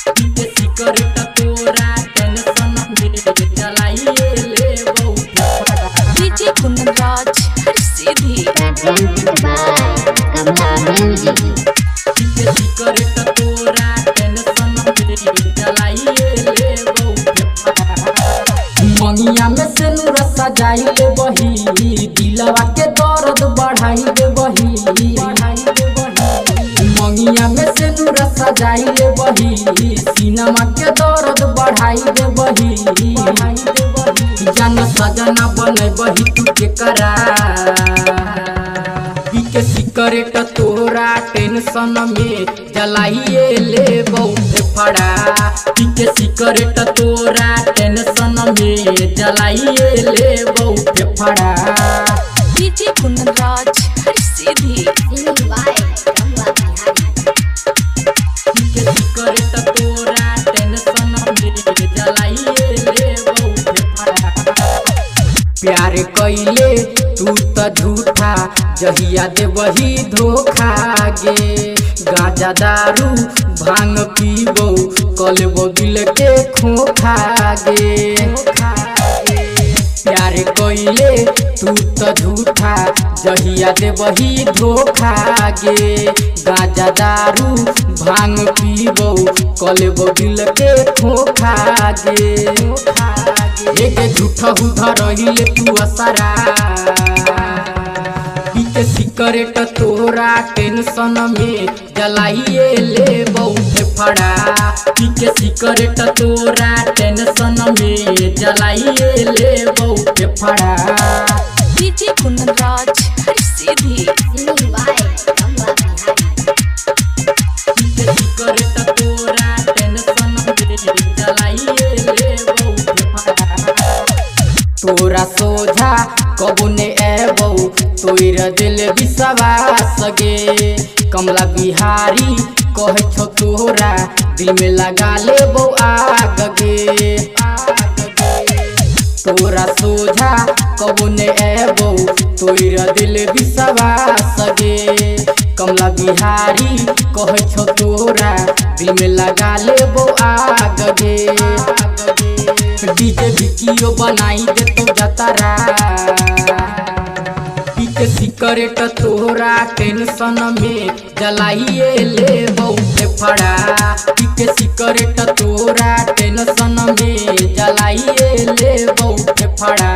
पीके cigarette तोरा tension में जलाइए लेबो डीजे कुंदराज हर सीधी पीके सिगरेट तोरा टेंशन में जलाइए लेबो मंगिया में से नूर सजाई दे बही दिलवा के दर्द बढ़ाई दे बही मंगिया में से नूर सजाई दे बही सिनेमा के दर्द बढ़ाई दे बही जान सजना बने बही तू के करा पीके सिगरेट तोरा टेंशन में जलाइए लेबो फड़ा पीके सिगरेट तोरा टेंशन में जलाइए लेबो फड़ा डीजे कुंदराज हर सीधी पीके सिगरेट तोरा टेंशन में जलाइए लेबो फड़ा प्यार कइले तू त झूठा जहिया दे वही धोखा गे गांजा दारू भांग पीबो कलबो दिल के खोखा गे प्यार कइले तू त झूठा जहिया दे वही धोखा गे गांजा दारू भांग पीबो कलबो दिल के खोखा गे एक झूठा धरहिले तू असरा पीके सिगरेट तोरा टेंशन में जलाइए लेबो फड़ा पीके सिगरेट तोरा टेंशन में जलाइए लेबो फड़ा डीजे कुंदराज हर सीधी पीके सिगरेट तोरा टेंशन में जलाइए लेबो फड़ा तोरा सोझा कबू ने एबो तोर दिल विश्वास गे कमला बिहारी कहे छो तोरा दिल में लगा लेबो आग गे तोरा सोझा कबू ने एबो तोर दिल विश्वास गे कमला बिहारी कहे छो तोरा दिल में लगा लेबो आग गे डीजे वीडियो बनाई दे तो जतरा पीके सिगरेट तोरा टेंशन में जलाइए लेबो फड़ा पीके सिगरेट तोरा टेंशन में जलाइए लेबो फड़ा।